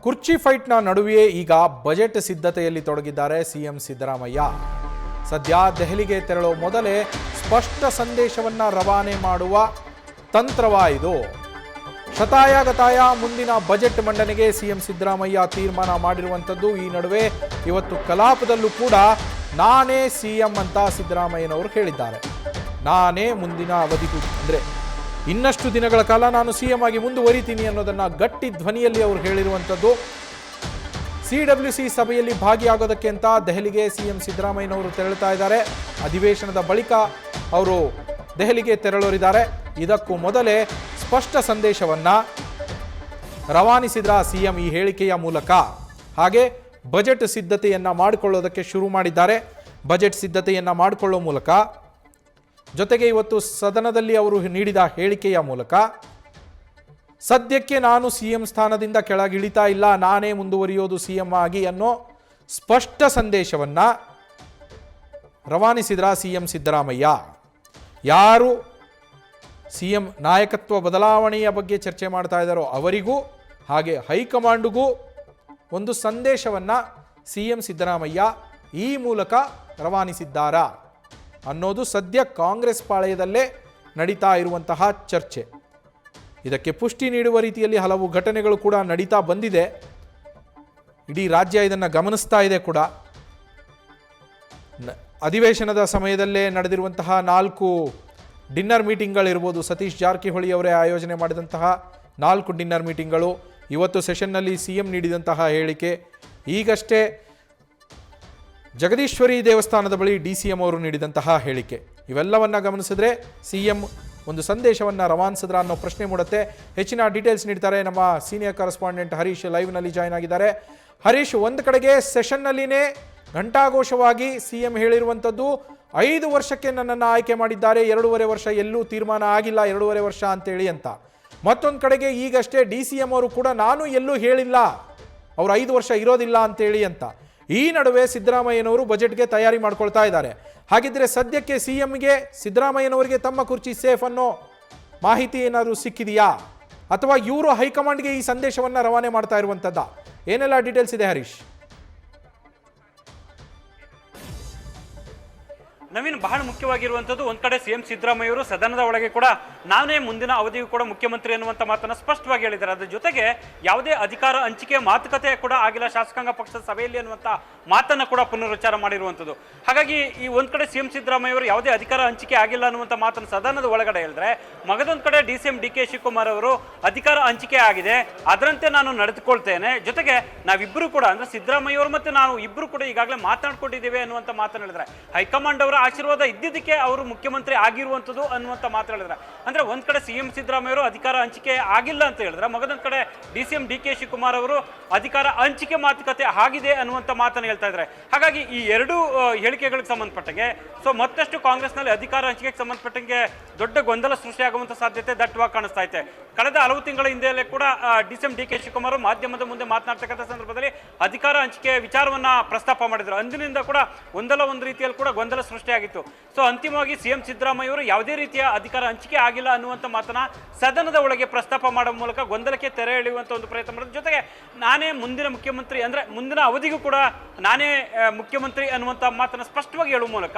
ಕುರ್ಚಿ ಫೈಟ್ನ ನಡುವೆಯೇ ಈಗ ಬಜೆಟ್ ಸಿದ್ಧತೆಯಲ್ಲಿ ತೊಡಗಿದ್ದಾರೆ ಸಿಎಂ ಸಿದ್ದರಾಮಯ್ಯ. ಸದ್ಯ ದೆಹಲಿಗೆ ತೆರಳುವ ಮೊದಲೇ ಸ್ಪಷ್ಟ ಸಂದೇಶವನ್ನ ರವಾನೆ ಮಾಡುವ ತಂತ್ರವಾಯಿತು. ಶತಾಯಗತಾಯ ಮುಂದಿನ ಬಜೆಟ್ ಮಂಡನೆಗೆ ಸಿಎಂ ಸಿದ್ದರಾಮಯ್ಯ ತೀರ್ಮಾನ ಮಾಡಿರುವಂಥದ್ದು. ಈ ನಡುವೆ ಇವತ್ತು ಕಲಾಪದಲ್ಲೂ ಕೂಡ ನಾನೇ ಸಿಎಂ ಅಂತ ಸಿದ್ದರಾಮಯ್ಯನವರು ಹೇಳಿದ್ದಾರೆ. ನಾನೇ ಮುಂದಿನ ಅವಧಿಗೂ ಅಂದರೆ ಇನ್ನಷ್ಟು ದಿನಗಳ ಕಾಲ ನಾನು ಸಿಎಂ ಆಗಿ ಮುಂದುವರಿತೀನಿ ಅನ್ನೋದನ್ನ ಗಟ್ಟಿ ಧ್ವನಿಯಲ್ಲಿ ಅವರು ಹೇಳಿರುವಂಥದ್ದು. CWC ಸಭೆಯಲ್ಲಿ ಭಾಗಿಯಾಗೋದಕ್ಕೆ ಅಂತ ದೆಹಲಿಗೆ ಸಿಎಂ ಸಿದ್ದರಾಮಯ್ಯನವರು ತೆರಳುತ್ತಾ ಇದ್ದಾರೆ. ಅಧಿವೇಶನದ ಬಳಿಕ ಅವರು ದೆಹಲಿಗೆ ತೆರಳೋರಿದ್ದಾರೆ. ಇದಕ್ಕೂ ಮೊದಲೇ ಸ್ಪಷ್ಟ ಸಂದೇಶವನ್ನ ರವಾನಿಸಿದ್ರ ಸಿಎಂ ಈ ಹೇಳಿಕೆಯ ಮೂಲಕ. ಹಾಗೆ ಬಜೆಟ್ ಸಿದ್ಧತೆಯನ್ನ ಮಾಡಿಕೊಳ್ಳೋದಕ್ಕೆ ಶುರು ಮಾಡಿದ್ದಾರೆ. ಬಜೆಟ್ ಸಿದ್ಧತೆಯನ್ನ ಮಾಡಿಕೊಳ್ಳೋ ಮೂಲಕ ಜೊತೆಗೆ ಇವತ್ತು ಸದನದಲ್ಲಿ ಅವರು ನೀಡಿದ ಹೇಳಿಕೆಯ ಮೂಲಕ ಸದ್ಯಕ್ಕೆ ನಾನು ಸಿಎಂ ಸ್ಥಾನದಿಂದ ಕೆಳಗಿಳಿತಾ ಇಲ್ಲ, ನಾನೇ ಮುಂದುವರಿಯೋದು ಸಿಎಂ ಆಗಿ ಅನ್ನೋ ಸ್ಪಷ್ಟ ಸಂದೇಶವನ್ನ ರವಾನಿಸಿದ್ರ ಸಿಎಂ ಸಿದ್ದರಾಮಯ್ಯ. ಯಾರು ಸಿಎಂ ನಾಯಕತ್ವ ಬದಲಾವಣೆಯ ಬಗ್ಗೆ ಚರ್ಚೆ ಮಾಡ್ತಾ ಇದ್ದಾರೋ ಅವರಿಗೂ ಹಾಗೆ ಹೈಕಮಾಂಡ್ಗೂ ಒಂದು ಸಂದೇಶವನ್ನ ಸಿಎಂ ಸಿದ್ದರಾಮಯ್ಯ ಈ ಮೂಲಕ ರವಾನಿಸಿದ್ದಾರಾ ಅನ್ನೋದು ಸದ್ಯ ಕಾಂಗ್ರೆಸ್ ಪಾಳೆಯದಲ್ಲೇ ನಡೀತಾ ಇರುವಂತಹ ಚರ್ಚೆ. ಇದಕ್ಕೆ ಪುಷ್ಟಿ ನೀಡುವ ರೀತಿಯಲ್ಲಿ ಹಲವು ಘಟನೆಗಳು ಕೂಡ ನಡೀತಾ ಬಂದಿದೆ. ಇಡೀ ರಾಜ್ಯ ಇದನ್ನು ಗಮನಿಸ್ತಾ ಇದೆ ಕೂಡ. ಅಧಿವೇಶನದ ಸಮಯದಲ್ಲೇ ನಡೆದಿರುವಂತಹ 4 ಡಿನ್ನರ್ ಮೀಟಿಂಗ್ಗಳಿರ್ಬೋದು, ಸತೀಶ್ ಜಾರಕಿಹೊಳಿ ಅವರೇ ಆಯೋಜನೆ ಮಾಡಿದಂತಹ 4 ಡಿನ್ನರ್ ಮೀಟಿಂಗ್ಗಳು, ಇವತ್ತು ಸೆಷನ್ನಲ್ಲಿ ಸಿಎಂ ನೀಡಿದಂತಹ ಹೇಳಿಕೆ, ಈಗಷ್ಟೇ ಜಗದೀಶ್ವರಿ ದೇವಸ್ಥಾನದ ಬಳಿ DCM ಅವರು ನೀಡಿದಂತಹ ಹೇಳಿಕೆ, ಇವೆಲ್ಲವನ್ನ ಗಮನಿಸಿದ್ರೆ ಸಿಎಂ ಒಂದು ಸಂದೇಶವನ್ನು ರವಾನಿಸಿದ್ರ ಅನ್ನೋ ಪ್ರಶ್ನೆ ಮೂಡುತ್ತೆ. ಹೆಚ್ಚಿನ ಡೀಟೇಲ್ಸ್ ನೀಡ್ತಾರೆ ನಮ್ಮ ಸೀನಿಯರ್ ಕರೆಸ್ಪಾಂಡೆಂಟ್ ಹರೀಶ್ ಲೈವ್ನಲ್ಲಿ ಜಾಯ್ನ್ ಆಗಿದ್ದಾರೆ. ಹರೀಶ್, ಒಂದು ಕಡೆಗೆ ಸೆಷನ್ನಲ್ಲಿನೇ ಘಂಟಾಘೋಷವಾಗಿ ಸಿಎಂ ಹೇಳಿರುವಂಥದ್ದು 5 ವರ್ಷಕ್ಕೆ ನನ್ನನ್ನು ಆಯ್ಕೆ ಮಾಡಿದ್ದಾರೆ, 2.5 ವರ್ಷ ಎಲ್ಲೂ ತೀರ್ಮಾನ ಆಗಿಲ್ಲ, 2.5 ವರ್ಷ ಅಂತೇಳಿ ಅಂತ. ಮತ್ತೊಂದು ಕಡೆಗೆ ಈಗಷ್ಟೇ DCM ಅವರು ಕೂಡ ನಾನು ಎಲ್ಲೂ ಹೇಳಿಲ್ಲ ಅವರು 5 ವರ್ಷ ಇರೋದಿಲ್ಲ ಅಂತೇಳಿ ಅಂತ. ಈ ನಡುವೆ ಸಿದ್ದರಾಮಯ್ಯನವರು ಬಜೆಟ್ಗೆ ತಯಾರಿ ಮಾಡ್ಕೊಳ್ತಾ ಇದ್ದಾರೆ. ಹಾಗಿದ್ರೆ ಸದ್ಯಕ್ಕೆ ಸಿಎಂಗೆ ಸಿದ್ದರಾಮಯ್ಯನವರಿಗೆ ತಮ್ಮ ಕುರ್ಚಿ ಸೇಫ್ ಅನ್ನೋ ಮಾಹಿತಿ ಏನಾದರೂ ಸಿಕ್ಕಿದೆಯಾ, ಅಥವಾ ಇವರು ಹೈಕಮಾಂಡ್ಗೆ ಈ ಸಂದೇಶವನ್ನ ರವಾನೆ ಮಾಡ್ತಾ ಇರುವಂಥದ್ದ? ಏನೆಲ್ಲ ಡೀಟೇಲ್ಸ್ ಇದೆ ಹರೀಶ್? ನವೀನ್, ಬಹಳ ಮುಖ್ಯವಾಗಿರುವಂಥದ್ದು ಒಂದ್ ಕಡೆ ಸಿಎಂ ಸಿದ್ದರಾಮಯ್ಯ ಅವರು ಸದನದ ಒಳಗೆ ಕೂಡ ನಾನೇ ಮುಂದಿನ ಅವಧಿಗೂ ಕೂಡ ಮುಖ್ಯಮಂತ್ರಿ ಅನ್ನುವಂಥ ಮಾತನ್ನ ಸ್ಪಷ್ಟವಾಗಿ ಹೇಳಿದ್ದಾರೆ. ಅದ್ರ ಜೊತೆಗೆ ಯಾವುದೇ ಅಧಿಕಾರ ಹಂಚಿಕೆ ಮಾತುಕತೆ ಕೂಡ ಆಗಿಲ್ಲ ಶಾಸಕಾಂಗ ಪಕ್ಷದ ಸಭೆಯಲ್ಲಿ ಅನ್ನುವಂಥ ಮಾತನ್ನ ಕೂಡ ಪುನರುಚ್ಚಾರ ಮಾಡಿರುವಂಥದ್ದು. ಹಾಗಾಗಿ ಈ ಒಂದ್ ಕಡೆ ಸಿಎಂ ಸಿದ್ದರಾಮಯ್ಯ ಅವರು ಯಾವುದೇ ಅಧಿಕಾರ ಹಂಚಿಕೆ ಆಗಿಲ್ಲ ಅನ್ನುವಂಥ ಮಾತನ್ನು ಸದನದ ಒಳಗಡೆ ಹೇಳಿದ್ರೆ, ಮಗದೊಂದ್ ಕಡೆ DCM DK ಶಿವಕುಮಾರ್ ಅವರು ಅಧಿಕಾರ ಹಂಚಿಕೆ ಆಗಿದೆ, ಅದರಂತೆ ನಾನು ನಡೆದುಕೊಳ್ತೇನೆ, ಜೊತೆಗೆ ನಾವಿಬ್ಬರು ಕೂಡ ಅಂದ್ರೆ ಸಿದ್ದರಾಮಯ್ಯ ಅವರು ಮತ್ತೆ ನಾವು ಇಬ್ಬರು ಕೂಡ ಈಗಾಗಲೇ ಮಾತನಾಡ್ಕೊಂಡಿದ್ದೇವೆ ಅನ್ನುವಂಥ ಮಾತನ್ನು ಹೇಳಿದ್ರೆ, ಹೈಕಮಾಂಡ್ ಅವರ ಆಶೀರ್ವಾದ ಇದ್ದಿದ್ದಕ್ಕೆ ಅವರು ಮುಖ್ಯಮಂತ್ರಿ ಆಗಿರುವಂಥದ್ದು ಅನ್ನುವಂಥ ಮಾತು ಹೇಳಿದ್ರೆ, ಅಂದ್ರೆ ಒಂದ್ ಕಡೆ ಸಿಎಂ ಸಿದ್ದರಾಮಯ್ಯ ಅವರು ಅಧಿಕಾರ ಹಂಚಿಕೆ ಆಗಿಲ್ಲ ಅಂತ ಹೇಳಿದ್ರೆ, ಮಗದೊಂದ್ ಕಡೆ DCM DK ಶಿವಕುಮಾರ್ ಅವರು ಅಧಿಕಾರ ಹಂಚಿಕೆ ಮಾತುಕತೆ ಆಗಿದೆ ಅನ್ನುವಂಥ ಮಾತನ್ನು ಹೇಳ್ತಾ ಇದ್ದಾರೆ. ಹಾಗಾಗಿ ಈ ಎರಡು ಹೇಳಿಕೆಗಳಿಗೆ ಸಂಬಂಧಪಟ್ಟಂಗೆ ಮತ್ತಷ್ಟು ಕಾಂಗ್ರೆಸ್ನಲ್ಲಿ ಅಧಿಕಾರ ಹಂಚಿಕೆಗೆ ಸಂಬಂಧಪಟ್ಟಂಗೆ ದೊಡ್ಡ ಗೊಂದಲ ಸೃಷ್ಟಿಯಾಗುವಂಥ ಸಾಧ್ಯತೆ ದಟ್ಟವಾಗಿ ಕಾಣಿಸ್ತಾ ಇದೆ. ಕಳೆದ ಹಲವು ತಿಂಗಳ ಹಿಂದೆಯಲ್ಲೇ ಕೂಡ DCM DK ಶಿವಕುಮಾರ್ ಮಾಧ್ಯಮದ ಮುಂದೆ ಮಾತನಾಡ್ತಕ್ಕಂಥ ಸಂದರ್ಭದಲ್ಲಿ ಅಧಿಕಾರ ಹಂಚಿಕೆ ವಿಚಾರವನ್ನ ಪ್ರಸ್ತಾಪ ಮಾಡಿದ್ರು. ಅಂದಿನಿಂದ ಕೂಡ ಒಂದು ರೀತಿಯಲ್ಲಿ ಕೂಡ ಗೊಂದಲ ಸೃಷ್ಟಿಯಾಗಿತ್ತು. ಅಂತಿಮವಾಗಿ ಸಿಎಂ ಸಿದ್ದರಾಮಯ್ಯ ಅವರು ಯಾವುದೇ ರೀತಿಯ ಅಧಿಕಾರ ಹಂಚಿಕೆ ಆಗಿಲ್ಲ ಅನ್ನುವಂಥ ಮಾತನ್ನ ಸದನದ ಒಳಗೆ ಪ್ರಸ್ತಾಪ ಮಾಡುವ ಮೂಲಕ ಗೊಂದಲಕ್ಕೆ ತೆರೆ ಎಳೆಯುವಂಥ ಒಂದು ಪ್ರಯತ್ನ ಮಾಡಿದ್ರು. ಜೊತೆಗೆ ನಾನೇ ಮುಂದಿನ ಮುಖ್ಯಮಂತ್ರಿ ಅಂದ್ರೆ ಮುಂದಿನ ಅವಧಿಗೂ ಕೂಡ ನಾನೇ ಮುಖ್ಯಮಂತ್ರಿ ಅನ್ನುವಂಥ ಮಾತನ್ನ ಸ್ಪಷ್ಟವಾಗಿ ಹೇಳುವ ಮೂಲಕ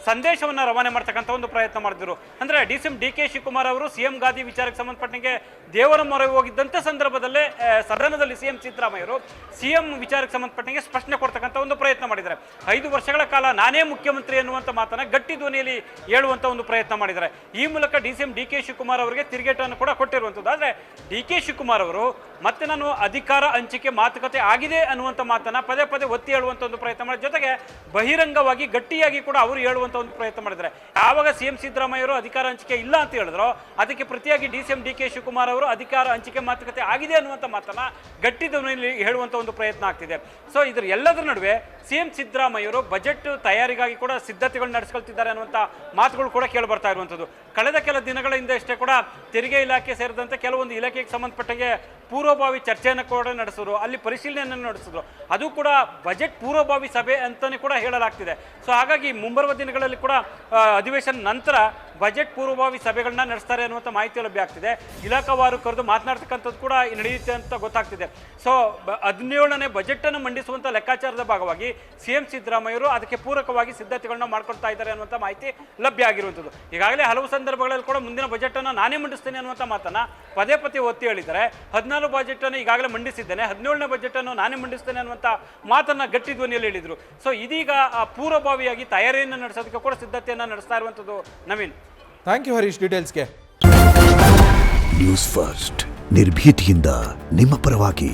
ಸಂದೇಶವನ್ನ ರವಾನೆ ಮಾಡ್ತಕ್ಕಂಥ ಒಂದು ಪ್ರಯತ್ನ ಮಾಡಿದ್ರು. ಅಂದ್ರೆ DCM DK ಶಿವಕುಮಾರ್ ಅವರು ಸಿಎಂ ಗಾದಿ ವಿಚಾರಕ್ಕೆ ಸಂಬಂಧಪಟ್ಟಂಗೆ ದೇವರ ಮೊರೆ ಹೋಗಿದ್ದಂಥ ಸಂದರ್ಭದಲ್ಲೇ ಸದನದಲ್ಲಿ ಸಿಎಂ ಸಿದ್ದರಾಮಯ್ಯ ಅವರು ಸಿಎಂ ವಿಚಾರಕ್ಕೆ ಸಂಬಂಧಪಟ್ಟಂಗೆ ಸ್ಪಷ್ಟನೆ ಕೊಡ್ತಕ್ಕಂಥ ಒಂದು ಪ್ರಯತ್ನ ಮಾಡಿದ್ದಾರೆ. 5 ವರ್ಷಗಳ ಕಾಲ ನಾನೇ ಮುಖ್ಯಮಂತ್ರಿ ಅನ್ನುವಂಥ ಮಾತನ್ನ ಗಟ್ಟಿ ಧ್ವನಿಯಲ್ಲಿ ಹೇಳುವಂಥ ಒಂದು ಪ್ರಯತ್ನ ಮಾಡಿದ್ದಾರೆ. ಈ ಮೂಲಕ DCM DK ಶಿವಕುಮಾರ್ ಅವರಿಗೆ ತಿರುಗೇಟನ್ನು ಕೂಡ ಕೊಟ್ಟಿರುವಂಥದ್ದು. ಆದ್ರೆ DK ಶಿವಕುಮಾರ್ ಅವರು ಮತ್ತೆ ನಾನು ಅಧಿಕಾರ ಹಂಚಿಕೆ ಮಾತುಕತೆ ಆಗಿದೆ ಅನ್ನುವಂಥ ಮಾತನ್ನ ಪದೇ ಪದೇ ಒತ್ತಿ ಹೇಳುವಂಥ ಒಂದು ಪ್ರಯತ್ನ ಮಾಡಿ, ಜೊತೆಗೆ ಬಹಿರಂಗವಾಗಿ ಗಟ್ಟಿಯಾಗಿ ಕೂಡ ಅವರು ಹೇಳುವಂಥ ಒಂದು ಪ್ರಯತ್ನ ಮಾಡಿದ್ದಾರೆ. ಯಾವಾಗ ಸಿಎಂ ಸಿದ್ದರಾಮಯ್ಯ ಅವರು ಅಧಿಕಾರ ಹಂಚಿಕೆ ಇಲ್ಲ ಅಂತ ಹೇಳಿದ್ರು, ಅದಕ್ಕೆ ಪ್ರತಿಯಾಗಿ DCM DK ಶಿವಕುಮಾರ್ ಅವರು ಅಧಿಕಾರ ಹಂಚಿಕೆ ಮಾತುಕತೆ ಆಗಿದೆ ಅನ್ನುವಂಥ ಮಾತನ್ನ ಗಟ್ಟಿ ಧ್ವನಿಯಲ್ಲಿ ಹೇಳುವಂಥ ಒಂದು ಪ್ರಯತ್ನ ಆಗ್ತಿದೆ. ಇದ್ರ ಎಲ್ಲದರ ನಡುವೆ ಸಿಎಂ ಸಿದ್ದರಾಮಯ್ಯ ಅವರು ಬಜೆಟ್ ತಯಾರಿಗಾಗಿ ಕೂಡ ಸಿದ್ಧತೆಗಳು ನಡೆಸ್ಕೊಳ್ತಿದ್ದಾರೆ ಅನ್ನುವಂಥ ಮಾತುಗಳು ಕೂಡ ಕೇಳಿ ಬರ್ತಾ ಇರುವಂಥದ್ದು. ಕಳೆದ ಕೆಲ ದಿನಗಳ ಹಿಂದೆ ಅಷ್ಟೇ ಕೂಡ ತೆರಿಗೆ ಇಲಾಖೆ ಸೇರಿದಂತೆ ಕೆಲವೊಂದು ಇಲಾಖೆಗೆ ಸಂಬಂಧಪಟ್ಟಂಗೆ ಪೂರ್ವಭಾವಿ ಚರ್ಚೆಯನ್ನು ಕೂಡ ನಡೆಸಿದ್ರು, ಅಲ್ಲಿ ಪರಿಶೀಲನೆಯನ್ನು ನಡೆಸಿದ್ರು. ಅದು ಕೂಡ ಬಜೆಟ್ ಪೂರ್ವಭಾವಿ ಸಭೆ ಅಂತಲೇ ಕೂಡ ಹೇಳಲಾಗ್ತಿದೆ. ಸೊ ಹಾಗಾಗಿ ಮುಂಬರುವ ದಿನಗಳಲ್ಲಿ ಕೂಡ ಅಧಿವೇಶನ ನಂತರ ಬಜೆಟ್ ಪೂರ್ವಭಾವಿ ಸಭೆಗಳನ್ನ ನಡೆಸ್ತಾರೆ ಅನ್ನುವಂಥ ಮಾಹಿತಿ ಲಭ್ಯ ಆಗ್ತಿದೆ. ಇಲಾಖಾವಾರು ಕರೆದು ಮಾತನಾಡ್ತಕ್ಕಂಥದ್ದು ಕೂಡ ನಡೆಯುತ್ತೆ ಅಂತ ಗೊತ್ತಾಗ್ತಿದೆ. ಸೊ 17ನೇ ಬಜೆಟನ್ನು ಮಂಡಿಸುವಂಥ ಲೆಕ್ಕಾಚಾರದ ಭಾಗವಾಗಿ CM ಸಿದ್ದರಾಮಯ್ಯರು ಅದಕ್ಕೆ ಪೂರಕವಾಗಿ ಸಿದ್ಧತೆಗಳನ್ನ ಮಾಡ್ಕೊಳ್ತಾ ಇದ್ದಾರೆ ಅನ್ನುವಂಥ ಮಾಹಿತಿ ಲಭ್ಯ ಆಗಿರುವಂಥದ್ದು. ಈಗಾಗಲೇ ಹಲವು ಸಂದರ್ಭಗಳಲ್ಲಿ ಕೂಡ ಮುಂದಿನ ಬಜೆಟನ್ನು ನಾನೇ ಮಂಡಿಸ್ತೇನೆ ಅನ್ನುವಂಥ ಮಾತನ್ನ ಪದೇ ಪದೇ ಒತ್ತಿ ಹೇಳಿದ್ದಾರೆ. 14 ಬಜೆಟನ್ನು ಈಗಾಗಲೇ ಮಂಡಿಸಿದ್ದೇನೆ, 17ನೇ ಬಜೆಟನ್ನು ನಾನೇ ಮಂಡಿಸ್ತೇನೆ ಅನ್ನುವಂಥ ಮಾತನ್ನ ಗಟ್ಟಿ ಧ್ವನಿಯಲ್ಲಿ ಹೇಳಿದರು. ಸೊ ಇದೀಗ ಪೂರ್ವಭಾವಿಯಾಗಿ ತಯಾರಿಯನ್ನು ನಡೆಸೋದಕ್ಕೆ ಕೂಡ ಸಿದ್ಧತೆಯನ್ನು ನಡೆಸ್ತಾ ಇರುವಂಥದ್ದು. ನವೀನ್, ಥ್ಯಾಂಕ್ ಯು ಹರೀಶ್ ಡೀಟೇಲ್ಸ್ಗೆ. ನ್ಯೂಸ್ ಫಸ್ಟ್ ನಿರ್ಭೀತಿಯಿಂದ ನಿಮ್ಮ ಪರವಾಗಿ.